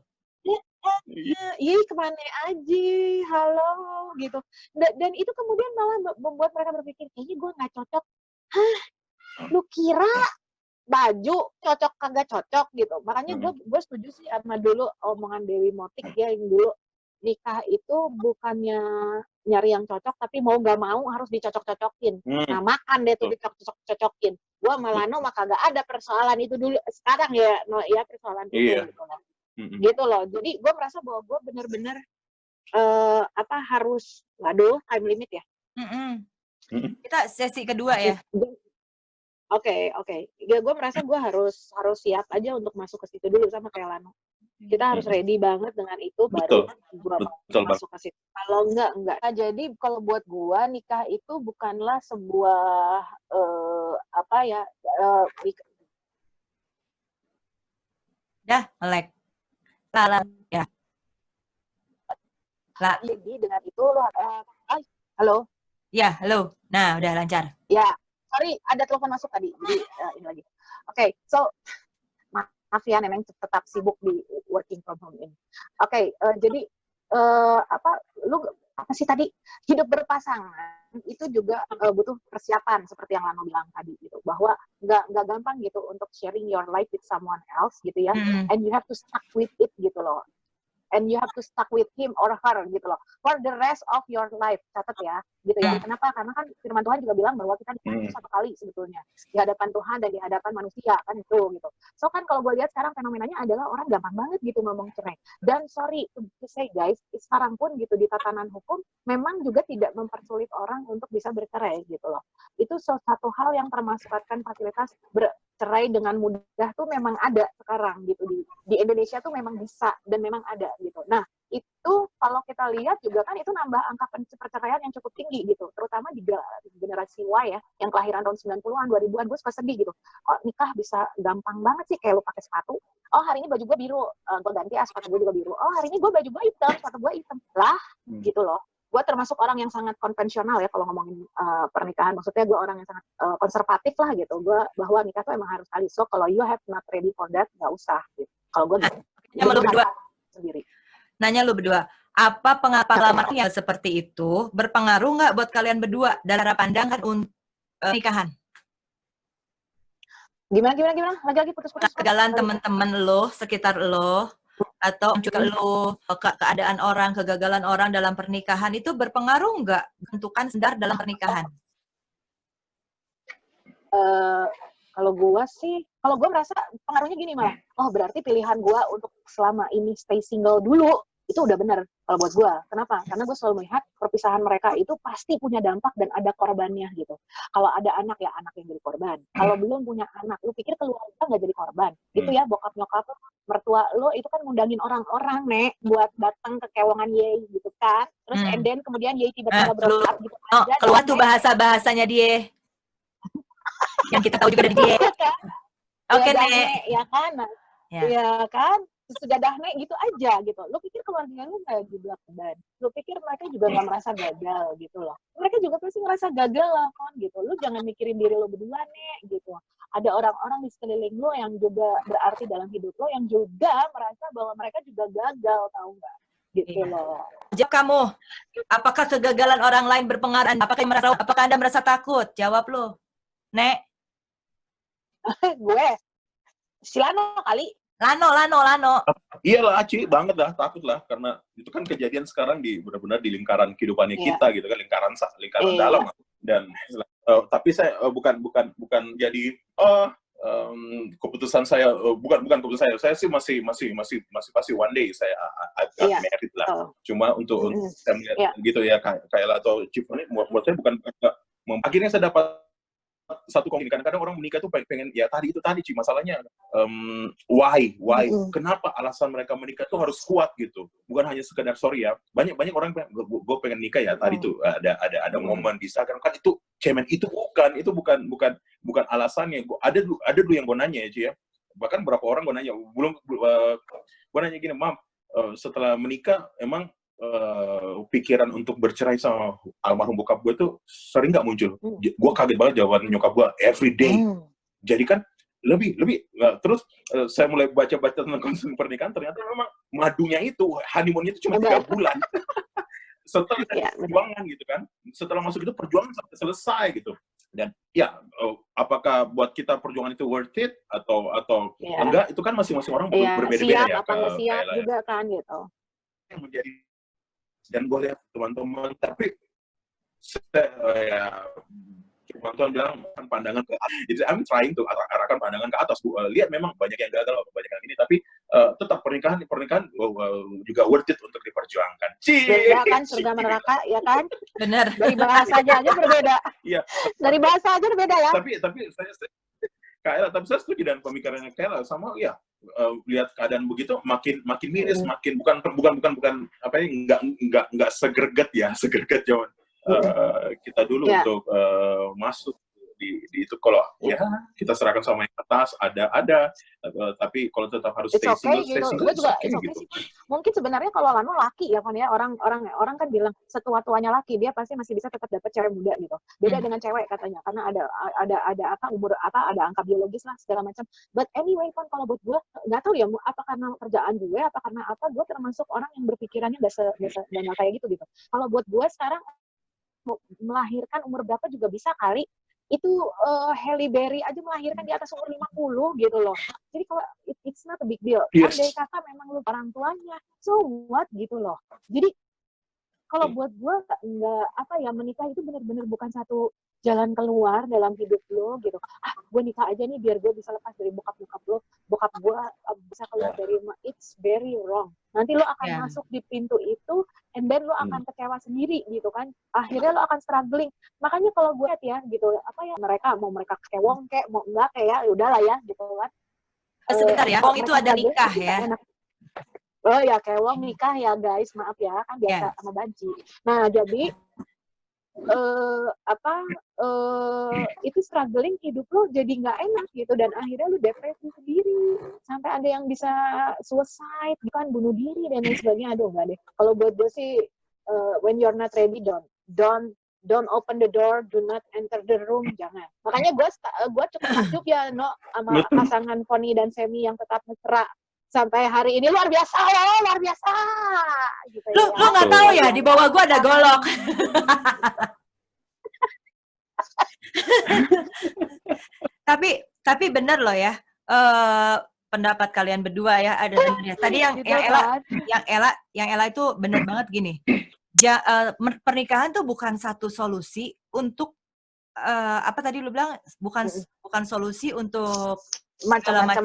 Iya kemana aja, halo gitu. Dan itu kemudian malah membuat mereka berpikir, kayaknya gue nggak cocok. Hah, lu kira baju cocok kagak cocok gitu. Makanya gue setuju sih sama dulu omongan Dewi Motik ya, yang dulu nikah itu bukannya nyari yang cocok, tapi mau nggak mau harus dicocok-cocokin. Nah makan deh tuh dicocok-cocokin. Gue malah mah kagak ada persoalan itu dulu. Sekarang ya persoalan itu. Gitu loh. Jadi gue merasa bahwa gue bener-bener harus, waduh, time limit ya. Kita sesi kedua ya. Oke. Ya, gue merasa gue harus siap aja untuk masuk ke situ dulu sama kayak Lano. Kita harus ready banget dengan itu, baru gue masuk ke situ. Kalau enggak. Nah, jadi kalau buat gue nikah itu bukanlah sebuah melek. Salah ya. Lah. Jadi dengan itu lo halo. Ya, halo. Nah, udah lancar. Ya, sorry ada telepon masuk tadi. Jadi ini lagi. Oke, so maaf ya, memang tetap sibuk di working from home ini. Oke, jadi lu apa sih tadi, hidup berpasangan itu juga butuh persiapan seperti yang Lano bilang tadi gitu, bahwa nggak gampang gitu untuk sharing your life with someone else gitu ya, and you have to stuck with it gitu loh. And you have to stuck with him or her gitu loh for the rest of your life, catat ya gitu ya. Kenapa? Karena kan firman Tuhan juga bilang bahwa kita dipanggil satu kali sebetulnya di hadapan Tuhan dan di hadapan manusia kan itu gitu. So kan kalau gue lihat sekarang fenomenanya adalah orang gampang banget gitu ngomong cerai, dan sorry to say guys, sekarang pun gitu di tatanan hukum memang juga tidak mempersulit orang untuk bisa bercerai gitu loh. Itu satu hal yang termasukkan fasilitas bercerai dengan mudah tuh memang ada sekarang gitu di Indonesia tuh memang bisa dan memang ada gitu. Nah, itu kalau kita lihat juga kan itu nambah angka perceraian yang cukup tinggi gitu, terutama di generasi Y ya, yang kelahiran tahun 90-an, 2000-an, gue suka sedih gitu. Kok nikah bisa gampang banget sih, kayak lu pakai sepatu. Oh, hari ini baju gue biru, gue ganti sepatu gue juga biru. Oh, hari ini baju gue hitam, sepatu gue hitam. Lah, gitu loh. Gue termasuk orang yang sangat konvensional ya kalau ngomongin pernikahan. Maksudnya gue orang yang sangat konservatif lah gitu. Gue bahwa nikah tuh emang harus kali. So kalau you have not ready for that, nggak usah gitu. Kalau gue nanya lu berdua, apa pengalaman yang seperti itu berpengaruh nggak buat kalian berdua dalam pandangan untuk nikahan? Gimana? Lagi putus-putus. Kegagalan teman-teman lo, sekitar lo, atau juga lo, keadaan orang, kegagalan orang dalam pernikahan itu berpengaruh nggak bentukan standar dalam pernikahan? Kalau gue merasa pengaruhnya gini malah, oh berarti pilihan gue untuk selama ini stay single dulu itu udah benar kalau buat gue. Kenapa? Karena gue selalu melihat perpisahan mereka itu pasti punya dampak dan ada korbannya gitu. Kalau ada anak ya anak yang jadi korban. Kalau belum punya anak, lu pikir keluarga nggak jadi korban? Gitu ya, bokap nyokap mertua lo itu kan ngundangin orang-orang Nek buat datang ke kewangan Yei gitu kan. Terus and then kemudian Yei tiba-tiba berangkat gitu. Keluar tuh bahasanya dia. Yang kita tahu juga dari dia. Oke, Nek. Ya kan? Ya kan? Sudah Nek gitu aja gitu. Lu pikir keluarga lu nggak dibilang beban? Lu pikir mereka juga nggak merasa gagal gitu loh? Mereka juga pasti ngerasa gagal lah kan gitu. Lu jangan mikirin diri lu berdua Nek gitu. Ada orang-orang di sekeliling lu yang juga berarti dalam hidup lu yang juga merasa bahwa mereka juga gagal, tahu nggak? Gitu loh. Jawab kamu, apakah kegagalan orang lain berpengaruh? Apakah Anda merasa takut? Jawab lu, Nek. Gue, si Lano kali. Lano. Iyalah, Aci, banget lah, takut lah, karena itu kan kejadian sekarang benar-benar di lingkaran kehidupannya kita gitu kan, lingkaran dalam. Dan tapi saya bukan jadi keputusan saya bukan keputusan saya sih masih pasti one day saya agak married lah. Cuma untuk saya melihat gitu ya kayak atau Chief ini buat saya bukan akhirnya saya dapat satu komunikasi. Kadang orang menikah tuh pengen ya tadi Ci, masalahnya why kenapa alasan mereka menikah tuh harus kuat gitu, bukan hanya sekedar sorry ya, banyak orang gue pengen nikah ya tadi tuh ada momen bisa kan itu cemen, itu bukan alasannya. Ada dulu yang gue nanya ya Ci ya, bahkan berapa orang gue nanya gue nanya gini, Mam, setelah menikah emang pikiran untuk bercerai sama almarhum bokap gue tuh sering nggak muncul. Gue kaget banget jawaban nyokap gue, every day. Jadi kan lebih terus saya mulai baca tentang konsep pernikahan, ternyata memang madunya itu honeymoonnya itu cuma 3 bulan. Setelah perjuangan gitu kan, setelah masuk itu perjuangan sampai selesai gitu. Dan ya apakah buat kita perjuangan itu worth it atau enggak, itu kan masing-masing orang berbeda-beda ya. Siap apa nggak siap juga kan gitu. Yang menjadi, dan gue lihat teman-teman, tapi saya teman-teman bilang pandangan ke atas. Jadi I'm trying to arahkan pandangan ke atas. Lihat memang banyak yang gagal, banyak yang ini, tapi tetap pernikahan juga worth it untuk diperjuangkan. Beda kan surga neraka ya kan? Benar. Dari bahasa aja berbeda. Iya. Dari bahasa aja berbeda ya. Tapi saya setuju dengan pemikirannya Kayla sama ya. Lihat keadaan begitu makin miris, makin bukan apa ini enggak segerget zaman kita dulu untuk masuk di itu kalau ya kita serahkan sama yang atas ada tapi kalau tetap harus stay single gue juga gitu. Mungkin sebenarnya kalau Lano laki ya kan ya, orang kan bilang setua-tuanya laki dia pasti masih bisa tetap dapat cewek muda gitu. Beda dengan cewek katanya karena ada apa umur apa ada angka biologis lah segala macam. But anyway kan kalau buat gue nggak tahu ya apa karena kerjaan gue apa karena apa gue termasuk orang yang berpikirannya nggak kayak gitu. Kalau buat gue sekarang melahirkan umur berapa juga bisa kali. Itu Halle Berry aja melahirkan di atas umur 50 gitu loh. Jadi kalau it's not a big deal. Yes. Andai kata memang lu orang tuanya, so what gitu loh. Jadi kalau buat gue nggak apa ya, menikah itu benar-benar bukan satu jalan keluar dalam hidup lo gitu. Gue nikah aja nih biar gue bisa lepas dari bokap lo. Bokap gue bisa keluar dari rumah. It's very wrong. Nanti lo akan masuk di pintu itu, and then lo akan kecewa sendiri gitu kan. Akhirnya lo akan struggling. Makanya kalau gue lihat ya gitu, apa ya mereka kewong kayak mau enggak kayak udahlah ya gitu kan. Sebentar ya, Wong itu ada nikah ya. Enak. Oh ya kewong nikah ya guys, maaf ya kan biasa sama banci. Nah jadi itu struggling hidup lo jadi nggak enak gitu dan akhirnya lo depresi sendiri sampai ada yang bisa suicide bukan bunuh diri dan lain sebagainya. Aduh nggak deh. Kalau buat gue sih when you're not ready don't open the door, do not enter the room, jangan. Makanya gue cukup takjub ya sama pasangan Poni dan Semi yang tetap mesra sampai hari ini luar biasa gitu ya. Lu nggak tahu ya di bawah gue ada golok. tapi benar loh ya, pendapat kalian berdua ya ada benernya. Tadi yang Ella itu benar banget gini. Pernikahan tuh bukan satu solusi untuk apa tadi lu bilang bukan solusi untuk macam-macam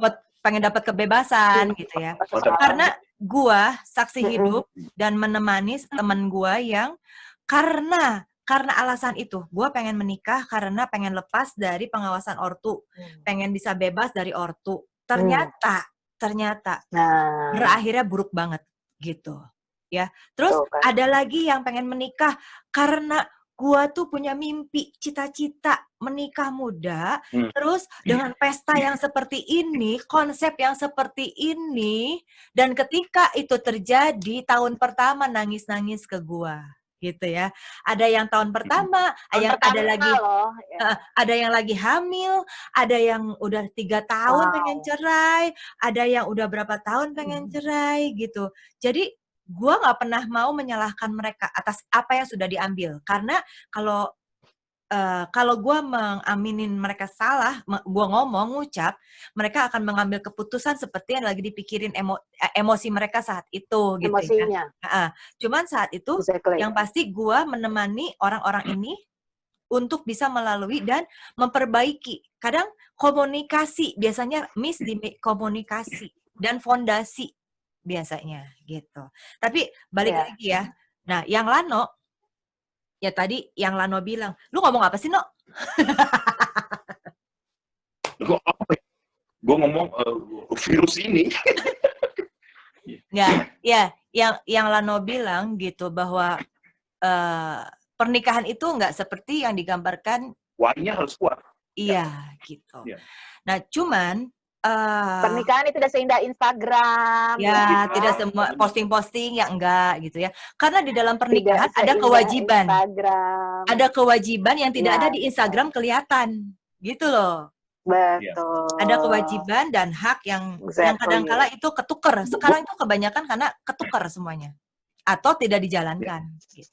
buat pengen dapat kebebasan gitu ya. Karena gua saksi hidup dan menemani teman gua yang karena alasan itu, gua pengen menikah karena pengen lepas dari pengawasan ortu, pengen bisa bebas dari ortu. Ternyata berakhirnya buruk banget gitu. Ya, terus ada lagi yang pengen menikah karena gua tuh punya mimpi, cita-cita menikah muda, terus dengan pesta yang seperti ini, konsep yang seperti ini, dan ketika itu terjadi tahun pertama nangis-nangis ke gua, gitu ya. Ada yang tahun pertama, ada yang lagi hamil, ada yang udah 3 tahun pengen cerai, ada yang udah berapa tahun pengen cerai gitu. Jadi gue nggak pernah mau menyalahkan mereka atas apa yang sudah diambil, karena kalau gue mengaminin mereka salah, gue ngucap, mereka akan mengambil keputusan seperti yang lagi dipikirin emosi mereka saat itu gitu. Emosinya. Ya. Cuman saat itu yang pasti gue menemani orang-orang ini untuk bisa melalui dan memperbaiki. Kadang komunikasi biasanya miss di komunikasi dan fondasi biasanya gitu. Tapi balik lagi ya. Nah, yang Lano ya tadi yang Lano bilang, lu ngomong apa sih, No? Gue ngomong virus ini. Ya, yang Lano bilang gitu bahwa pernikahan itu nggak seperti yang digambarkan. Why-nya harus kuat. Iya, gitu. Ya. Nah, cuman pernikahan itu udah seindah Instagram. Ya, tidak semua posting-posting ya enggak gitu ya. Karena di dalam pernikahan ada kewajiban. Instagram. Ada kewajiban yang tidak ada di Instagram kelihatan. Gitu loh. Betul. Ada kewajiban dan hak yang kadang-kala itu ketuker. Sekarang itu kebanyakan karena ketuker semuanya. Atau tidak dijalankan. Gitu.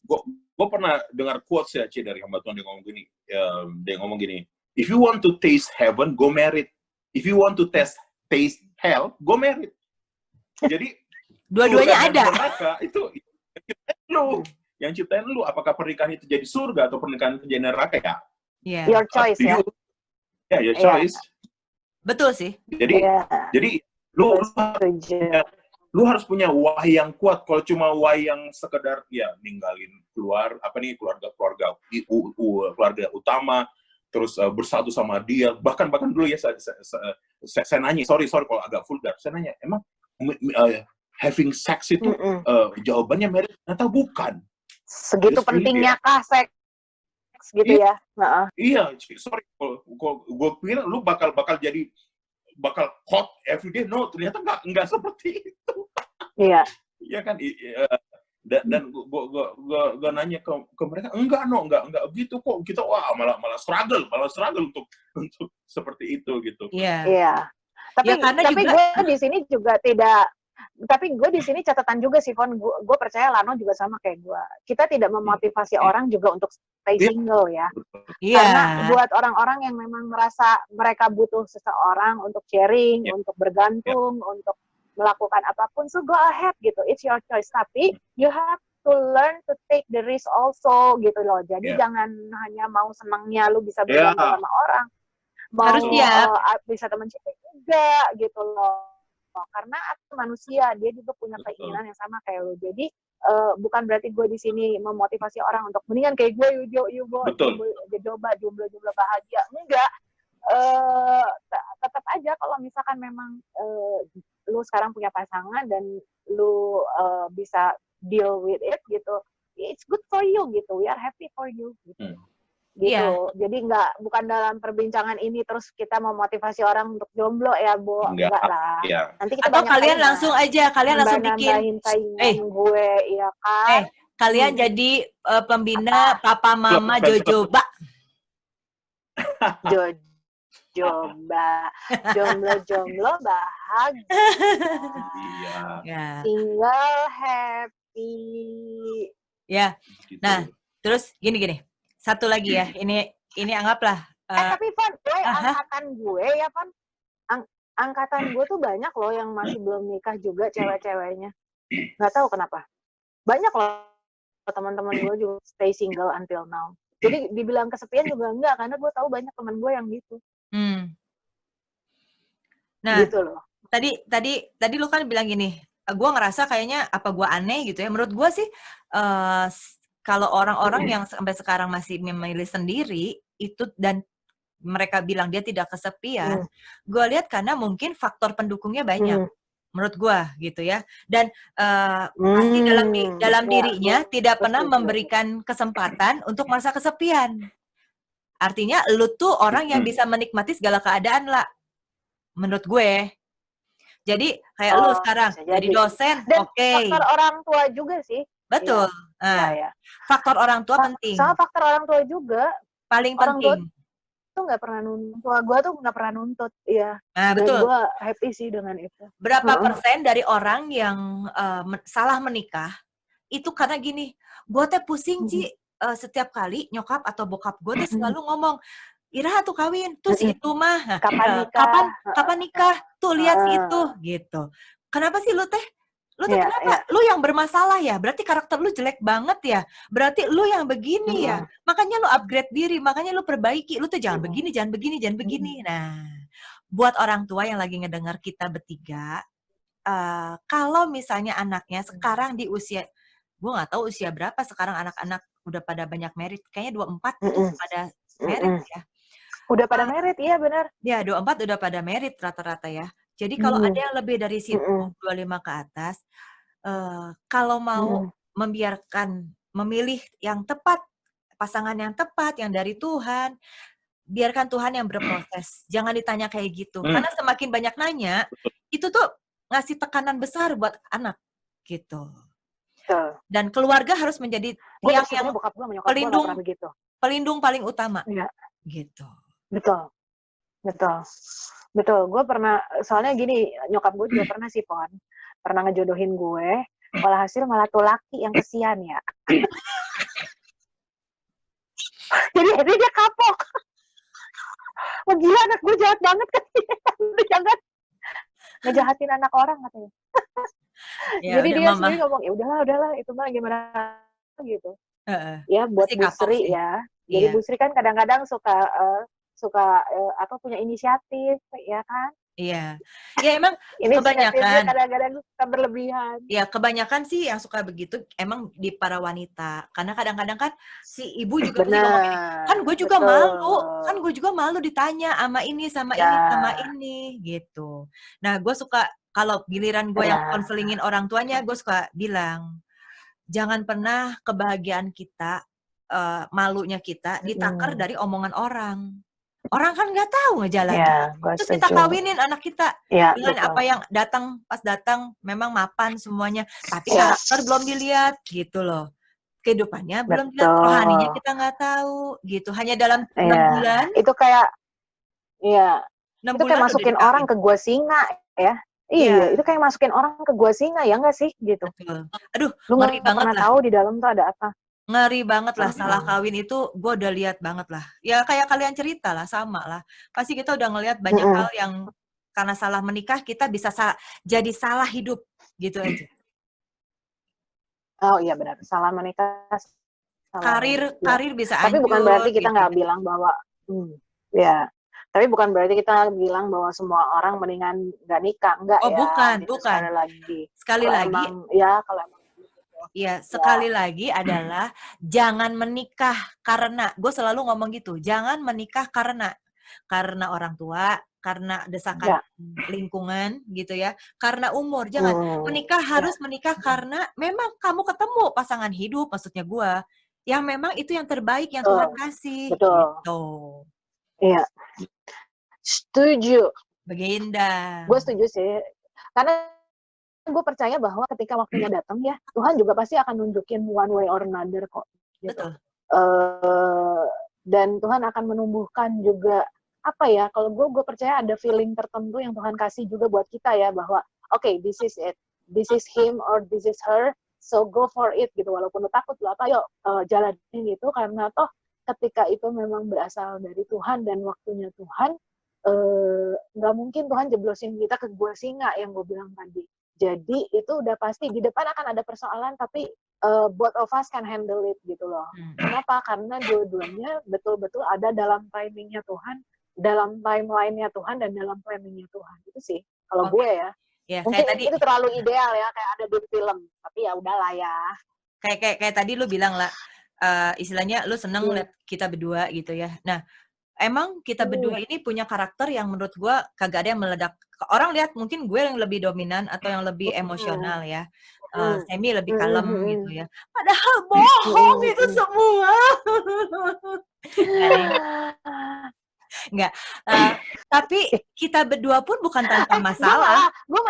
Gue pernah dengar quotes ya, dari hamba Tuhan dia ngomong gini, if you want to taste heaven, go married. If you want to taste hell, go married. Jadi dua-duanya ada. Neraka itu yang ciptain lu. Apakah pernikahan itu jadi surga atau pernikahan itu jadi neraka ya? Your choice ya. Ya, your choice. Betul sih. Jadi lu harus punya why yang kuat. Kalau cuma why yang sekedar ya ninggalin keluarga utama, terus bersatu sama dia, bahkan dulu ya saya nanya, sorry kalau agak vulgar, saya nanya, emang having sex itu jawabannya marriage? Ternyata bukan. Segitu pentingnya kah seks box gitu ya. Iya, sorry, gue pikir lu bakal jadi hot everyday. No, ternyata nggak seperti itu. Iya. Iya kan, dan gue nanya ke mereka, enggak begitu kok, kita malah struggle untuk seperti itu gitu. Iya. Tapi gue di sini juga tidak. Tapi gue di sini catatan juga sih, Fon. Gue percaya Lano juga sama kayak gue. Kita tidak memotivasi orang juga untuk stay single ya. Karena buat orang-orang yang memang merasa mereka butuh seseorang untuk sharing, untuk bergantung, untuk melakukan apapun, so go ahead gitu. It's your choice. Tapi you have to learn to take the risk also gitu loh. Jadi jangan hanya mau senangnya lu bisa bergantung sama orang. Mau bisa teman cewek juga gitu loh. Karena manusia, dia juga punya keinginan yang sama kayak lu. Jadi bukan berarti gue di sini memotivasi orang untuk mendingan kayak gue, coba jomblo bahagia. Enggak. Tetap aja kalau misalkan memang lu sekarang punya pasangan dan lu bisa deal with it gitu, it's good for you gitu, we are happy for you gitu. Gitu. Jadi bukan dalam perbincangan ini terus kita memotivasi orang untuk jomblo ya, Bu. Enggak lah. Nanti kita atau kalian langsung aja, kalian langsung bikin gue, ya kan? Kalian jadi pembina Papa Mama Jojoba. Jomblo bahagia. Single happy. Ya. Nah, terus gini. Satu lagi ya. Ini anggaplah. Tapi Van, angkatan gue ya, Van. Angkatan gue tuh banyak loh yang masih belum nikah juga cewek-ceweknya. Nggak tahu kenapa. Banyak loh teman-teman gue juga stay single until now. Jadi dibilang kesepian juga enggak, karena gue tahu banyak teman gue yang gitu. Nah, gitu loh. Tadi lu kan bilang gini, gue ngerasa kayaknya apa gue aneh gitu ya. Menurut gue sih, kalau orang-orang yang sampai sekarang masih memilih sendiri itu dan mereka bilang dia tidak kesepian, gue lihat karena mungkin faktor pendukungnya banyak. Menurut gue gitu ya. Dan pasti dalam dirinya tidak pernah memberikan kesempatan untuk merasa kesepian. Artinya lu tuh orang yang bisa menikmati segala keadaan lah. Menurut gue. Jadi kayak lu sekarang jadi dosen, oke. Faktor orang tua juga sih. Betul. Faktor orang tua penting. Sama faktor orang tua juga. Paling penting. Tuh nggak pernah nuntut. Gue tuh nggak pernah nuntut, ya. Betul. Dan gue happy sih dengan itu. Berapa persen dari orang yang salah menikah itu karena gini, gue teh pusing Ci, setiap kali nyokap atau bokap gue teh selalu ngomong, Ira tuh kawin, tuh si itu mah kapan nikah, tuh lihat si itu gitu. Kenapa sih lu teh kenapa? Lu yang bermasalah ya, berarti karakter lu jelek banget ya, berarti lu yang begini ya, makanya lu upgrade diri, makanya lu perbaiki, lu tuh jangan begini. Nah, buat orang tua yang lagi ngedengar kita bertiga, kalau misalnya anaknya sekarang di usia, gue nggak tahu usia berapa sekarang anak-anak udah pada banyak merit, kayaknya 24 tuh pada merit ya. Udah pada merit, iya benar. Ya, 24 udah pada merit rata-rata ya. Jadi kalau ada yang lebih dari situ, 25 ke atas, kalau mau memilih yang tepat, pasangan yang tepat, yang dari Tuhan, biarkan Tuhan yang berproses. Jangan ditanya kayak gitu. Karena semakin banyak nanya, itu tuh ngasih tekanan besar buat anak gitu. Dan keluarga harus menjadi yang pelindung paling utama. Ya. Gitu. Betul. Gue pernah, soalnya gini, nyokap gue juga pernah sih, Pon. Pernah ngejodohin gue, walhasil malah tuh laki yang kesian ya. Jadi dia kapok. Wah gila, anak gue jahat banget kan. Jangan ngejahatin anak orang katanya. Jadi dia sendiri ngomong, ya udahlah, itu mah gimana gitu. Ya buat Bu Sri ya. Jadi Bu Sri kan kadang-kadang suka punya inisiatif, ya kan? Iya. Ya emang kebanyakan kadang-kadang suka berlebihan. Ya kebanyakan sih yang suka begitu emang di para wanita. Karena kadang-kadang kan si ibu juga pasti ngomong gini, kan gue juga malu ditanya sama ini sama ini gitu. Nah, gue suka kalau giliran gue yang konselingin orang tuanya, gue suka bilang, jangan pernah kebahagiaan kita malunya kita ditakar dari omongan orang. Orang kan nggak tahu ngejalanin. Ya, Terus kita kawinin anak kita ya, dengan betul. apa yang pas datang memang mapan semuanya, tapi karakter belum dilihat gitu loh. Kehidupannya belum dilihat, rohaninya kita nggak tahu gitu. Hanya dalam 6 bulan. Itu kayak, itu kayak masukin orang ke gua singa ya. Iya, itu kayak masukin orang ke gua singa ya nggak sih gitu. Betul. Aduh, lu ngeri nggak banget pernah lah. tahu di dalam tuh ada apa. Ngeri banget lah, salah kawin itu gue udah lihat banget lah. Ya kayak kalian cerita lah, sama lah. Pasti kita udah ngelihat banyak hal yang karena salah menikah kita bisa jadi salah hidup gitu aja. Oh iya benar, salah menikah. Karir bisa tapi hancur, bukan berarti kita nggak gitu. bilang bahwa tapi bukan berarti kita bilang bahwa semua orang mendingan nggak nikah, enggak ya. Bukan. Sekali lagi. Kalau emang Iya, sekali lagi adalah jangan menikah karena, gue selalu ngomong gitu, jangan menikah karena orang tua, karena desakan lingkungan gitu ya, karena umur, jangan. Menikah harus menikah karena memang kamu ketemu pasangan hidup, maksudnya gue, yang memang itu yang terbaik yang Tuhan kasih. Betul. Gitu. Iya. Setuju. Baginda. Gue setuju sih, karena gue percaya bahwa ketika waktunya datang ya, Tuhan juga pasti akan nunjukin one way or another kok. Gitu. Betul. Dan Tuhan akan menumbuhkan juga, apa ya, kalau gue percaya ada feeling tertentu yang Tuhan kasih juga buat kita ya, bahwa okay, this is it, this is him or this is her, so go for it gitu, walaupun lu takut lu apa, yuk jalanin gitu, karena toh ketika itu memang berasal dari Tuhan dan waktunya Tuhan, nggak mungkin Tuhan jeblosin kita ke gua singa yang gue bilang tadi. Jadi itu udah pasti di depan akan ada persoalan, tapi both of us can handle it gitu loh. Kenapa? Karena dua-duanya betul-betul ada dalam timingnya Tuhan, dalam timeline-nya Tuhan, dan dalam planningnya Tuhan. Itu sih kalau gue ya. Mungkin itu terlalu ideal ya, kayak ada di film. Tapi ya udahlah ya. Kayak tadi lu bilang lah, istilahnya lu seneng lihat kita berdua gitu ya. Nah, emang kita berdua ini punya karakter yang menurut gue kagak ada yang meledak. Orang lihat mungkin gue yang lebih dominan atau yang lebih emosional ya. Semi lebih kalem gitu ya. Padahal bohong itu semua. Enggak. Tapi kita berdua pun bukan tanpa masalah. Gue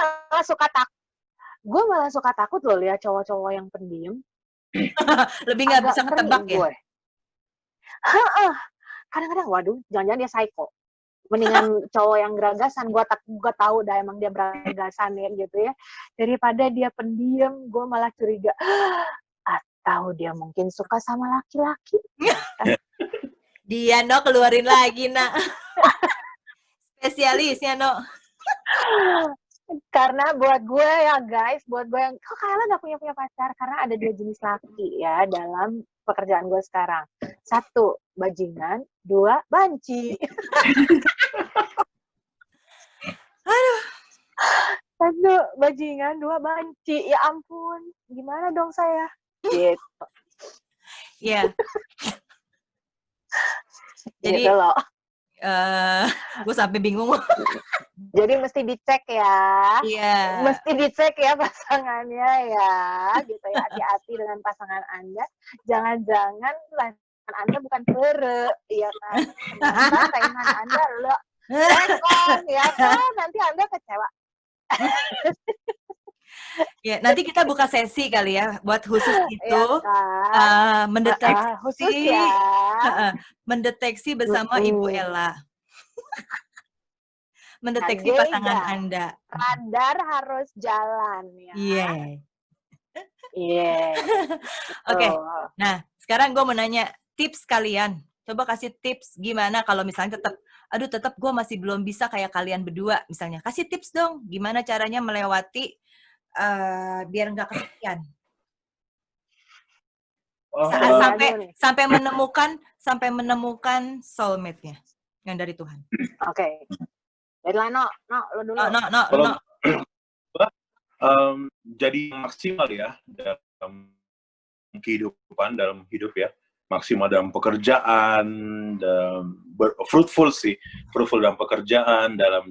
malah suka takut loh lihat cowok-cowok yang pendiam. Lebih nggak bisa ketebak ya? Kadang-kadang, waduh, jangan-jangan dia psycho. Mendingan cowok yang geragasan, gue tahu dah emang dia beragasan ya gitu ya. Daripada dia pendiam, gue malah curiga. Atau dia mungkin suka sama laki-laki. Dia, No, keluarin lagi, Nak. Spesialisnya, No. Karena buat gue ya guys, buat gue yang kok Kayla gak punya pacar, karena ada 2 jenis laki ya dalam pekerjaan gue sekarang. 1, bajingan, 2, banci. Aduh. 1, bajingan, 2, banci. Ya ampun, gimana dong saya? Gitu. Iya. Jadi, gitu loh. Gue sampai bingung. Jadi mesti dicek ya. Iya. Mesti dicek ya pasangannya ya. Gitu ya, hati-hati dengan pasangan Anda. Jangan-jangan pasangan Anda bukan pere, ya kan? Ternyata saingan Anda lo rekon, ya kan? Nanti Anda kecewa. Ya, nanti kita buka sesi kali ya buat khusus itu, ya, mendeteksi, khusus ya. Mendeteksi bersama Ibu Ella. Mendeteksi pasangan Anda. Radar harus jalan ya. Iya. Iya. Oke. Nah, sekarang gue mau nanya tips kalian. Coba kasih tips gimana kalau misalnya tetap gue masih belum bisa kayak kalian berdua misalnya. Kasih tips dong gimana caranya melewati biar nggak kesepian. Sampai menemukan soulmate-nya yang dari Tuhan. Oke. Jadilah No, lo dulu. No. Jadi maksimal ya dalam kehidupan, dalam hidup ya. Maksimal dalam pekerjaan, fruitful dalam pekerjaan, dalam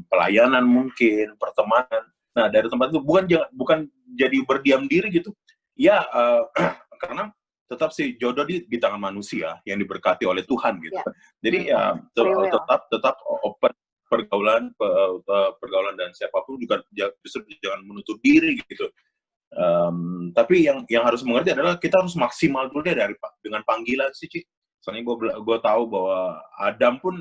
pelayanan mungkin, pertemanan. Nah, dari tempat itu bukan jadi berdiam diri gitu. Ya, karena tetap si jodoh di tangan manusia yang diberkati oleh Tuhan gitu. Ya. Jadi ya tetap open pergaulan dan siapapun juga justru jangan menutup diri gitu. Tapi yang harus mengerti adalah kita harus maksimal dulu deh dengan panggilan sih, Ci. Soalnya gue tahu bahwa Adam pun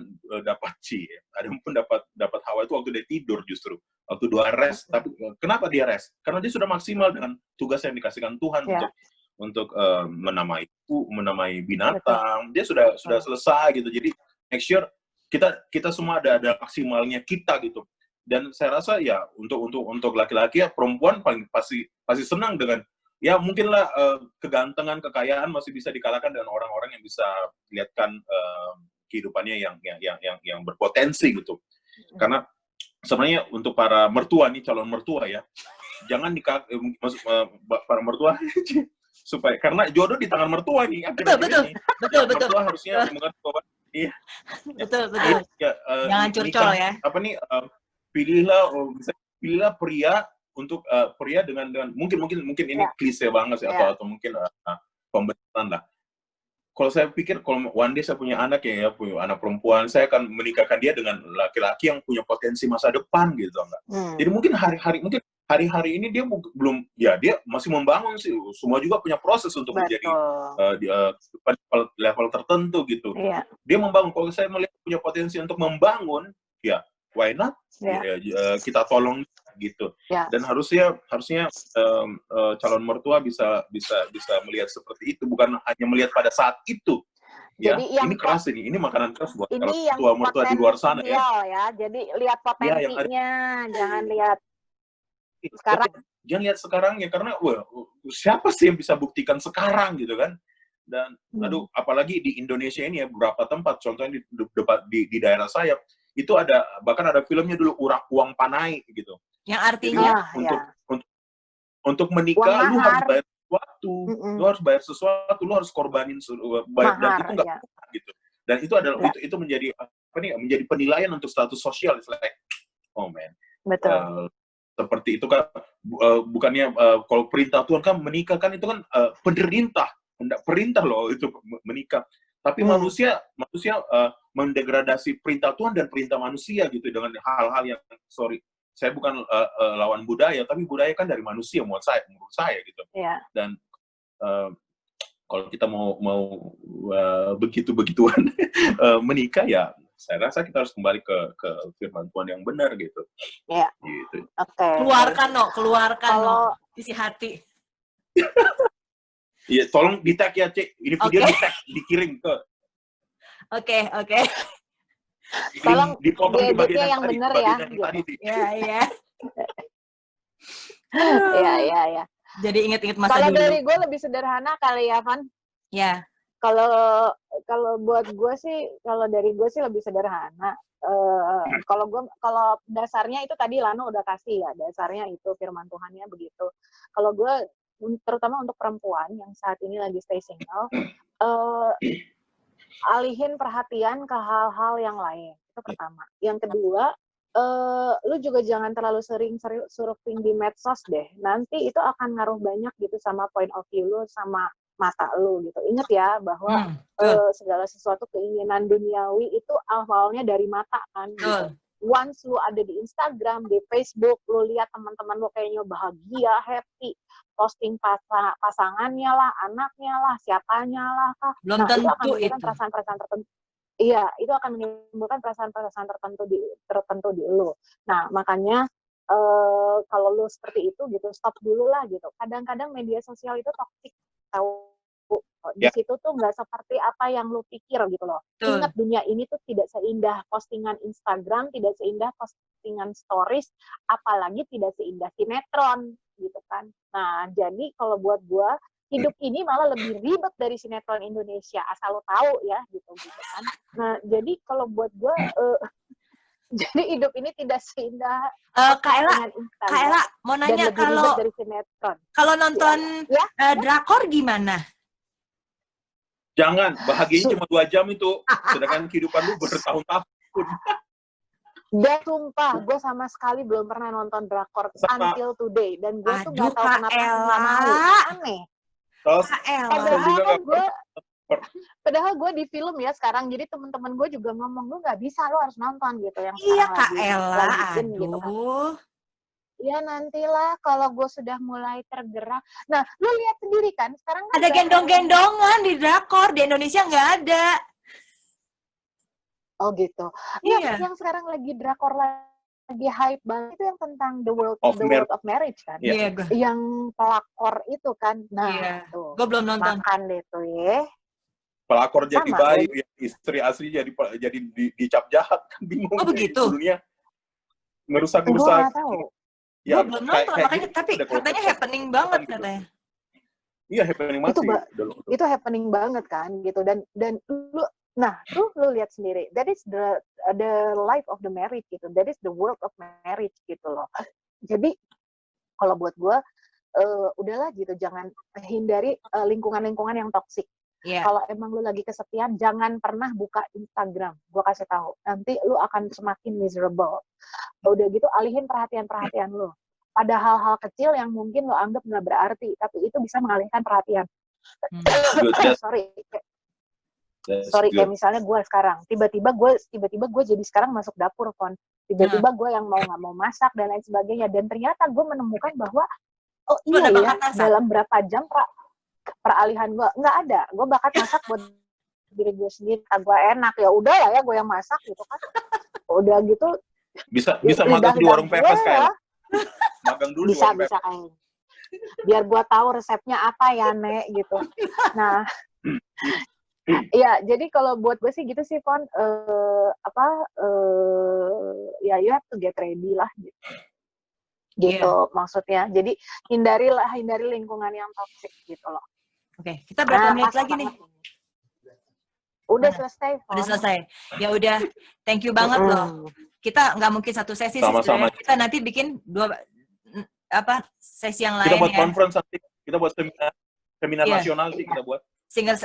dapat Hawa itu waktu dia tidur justru, waktu dia rest. Tapi kenapa dia rest? Karena dia sudah maksimal dengan tugas yang dikasihkan Tuhan untuk menamai binatang. Dia sudah selesai gitu. Jadi make sure kita semua ada maksimalnya kita gitu. Dan saya rasa ya untuk laki-laki ya perempuan paling pasti senang dengan ya mungkinlah kegantengan, kekayaan masih bisa dikalahkan dengan orang-orang yang bisa lihatkan kehidupannya yang berpotensi gitu. Karena sebenarnya untuk para mertua nih, calon mertua ya, jangan para mertua supaya karena jodoh di tangan mertua nih. Betul. Mertua harusnya mengerti bahwa iya. Betul. Jangan curcol ya. Pilihlah pria untuk pria dengan mungkin ini klise banget sih atau mungkin pembenaran lah. Kalau saya pikir kalau one day saya punya anak punya anak perempuan, saya akan menikahkan dia dengan laki-laki yang punya potensi masa depan gitu enggak. Jadi mungkin hari-hari ini dia belum dia masih membangun sih. Semua juga punya proses untuk menjadi level tertentu gitu. Dia membangun. Kalau saya melihat punya potensi untuk membangun, ya why not? Kita tolong gitu. Dan harusnya calon mertua bisa melihat seperti itu, bukan hanya melihat pada saat itu. Jadi ini keras ini makanan keras buat mertua di luar sana ya. Jadi lihat potensinya, jangan lihat sekarang. Jangan lihat sekarang ya, karena siapa sih yang bisa buktikan sekarang gitu kan? Dan apalagi di Indonesia ini ya, beberapa tempat, contohnya di daerah saya itu bahkan ada filmnya dulu, Uang Panai gitu. Yang artinya untuk menikah lu harus bayar sesuatu, lu harus korbanin dan itu nggak murah gitu. Dan itu adalah itu menjadi menjadi penilaian untuk status sosial. It's like, oh man. Betul. Seperti itu kan, bukannya kalau perintah Tuhan kan menikah kan itu kan perintah loh itu menikah. Tapi manusia mendegradasi perintah Tuhan dan perintah manusia gitu dengan hal-hal yang saya bukan lawan budaya, tapi budaya kan dari manusia menurut saya gitu. Dan kalau kita mau begituan menikah ya, saya rasa kita harus kembali ke firman Tuhan yang benar gitu. Gitu. Keluarkan isi hati. Iya, tolong di-tag ya, Cik. Ini video di-tag, dikirim ke. Oke. Tolong dipotong di bagian yang benar ya. Iya. Jadi ingat-ingat masa dulu. Kalau dari gue lebih sederhana kali ya, Van. Ya. Kalau buat gue sih, kalau dari gue sih lebih sederhana. Kalau dasarnya itu tadi Lano udah kasih ya, dasarnya itu firman Tuhannya begitu. Kalau gue terutama untuk perempuan yang saat ini lagi stay single, alihin perhatian ke hal-hal yang lain. Itu pertama. Yang kedua, lu juga jangan terlalu sering surfing di medsos deh. Nanti itu akan ngaruh banyak gitu sama point of view lu, sama mata lu gitu. Ingat ya bahwa segala sesuatu keinginan duniawi itu awalnya dari mata kan gitu. Once lu ada di Instagram, di Facebook, lu lihat teman-teman lu kayaknya bahagia, happy, posting pasangannya lah, anaknya lah, siapanya lah, belum tentu itu akan menimbulkan perasaan-perasaan tertentu. Iya, itu akan menimbulkan perasaan-perasaan tertentu di lu. Nah, makanya kalau lu seperti itu gitu, stop dulu lah gitu. Kadang-kadang media sosial itu toksik, tahu. Di situ tuh nggak seperti apa yang lu pikir gitu loh. Ingat, dunia ini tuh tidak seindah postingan Instagram, tidak seindah postingan stories, apalagi tidak seindah sinetron gitu kan. Nah, jadi kalau buat gua, hidup ini malah lebih ribet dari sinetron Indonesia, asal lo tahu ya gitu kan. Nah, jadi kalau buat gua jadi hidup ini tidak seindah Kak Ella mau nanya, kalau nonton drakor gimana? Jangan, bahagianya cuma 2 jam itu, sedangkan kehidupan lu bertahun-tahun. Dan sumpah, gue sama sekali belum pernah nonton drakor until today. Dan gue tuh gak tahu kenapa nggak mau. Aneh. Kalau padahal gue di film ya sekarang, jadi teman-teman gue juga ngomong, lu nggak bisa, lu harus nonton gitu yang iya sekarang Kak Ella, lanjutin gitu kan. Ya nantilah kalau gue sudah mulai tergerak. Nah, lu lihat sendiri kan sekarang kan ada gendong-gendongan di drakor, di Indonesia nggak ada. Oh gitu. Iya. Yang sekarang lagi drakor lagi hype banget itu yang tentang the world of marriage kan. Iya. Yang pelakor itu kan. Nah, tuh. Gue belum nonton. Makan deh tuh ya. Pelakor jadi baik, istri asli jadi dicap jahat kan, bingung. Oh begitu. Dunia ngerusak. Gue nggak tahu. Ya, gue belum nonton, makanya gitu, tapi katanya happening banget gitu. Katanya. Iya, happening banget sih. Itu happening banget kan gitu, dan lu lu lihat sendiri, that is the life of the marriage gitu, that is the world of marriage gitu loh. Jadi kalau buat gue udahlah gitu, jangan hindari lingkungan-lingkungan yang toksik. Yeah. Kalau emang lu lagi kesepian, jangan pernah buka Instagram. Gue kasih tahu, nanti lu akan semakin miserable. Udah gitu, alihin perhatian lu pada hal-hal kecil yang mungkin lu anggap nggak berarti, tapi itu bisa mengalihkan perhatian. Sorry, kayak misalnya gue sekarang, tiba-tiba gue jadi sekarang masuk dapur, Fon. Tiba-tiba gue yang mau nggak mau masak dan lain sebagainya, dan ternyata gue menemukan bahwa dalam berapa jam peralihan gue nggak ada, gue bakat masak buat diri gue sendiri, gue enak, ya udah lah ya gue yang masak gitu kan. Udah gitu bisa magang di warung pepes kayak magang dulu bisa kayak biar gue tahu resepnya apa ya Nek gitu. Nah ya jadi kalau buat gue sih gitu sih Fon, ya you have to get ready lah gitu maksudnya. Jadi hindari lingkungan yang toksik gitu loh. Oke, kita berapa menit lagi nih? Udah selesai, Fon. Udah selesai. Ya udah, thank you banget loh. Kita nggak mungkin satu sesi sih sebenarnya. Kita nanti bikin sesi yang lain. Kita buat conference nanti. Kita buat seminar nasional sih kita buat. Single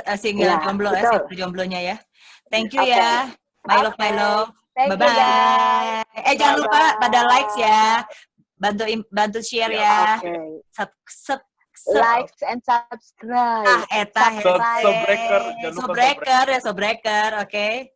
jomblo single jomblonya ya. Thank you ya. My love. Bye-bye. Jangan lupa pada likes ya. Bantu share ya. Likes and subscribe. Sobreker, oke.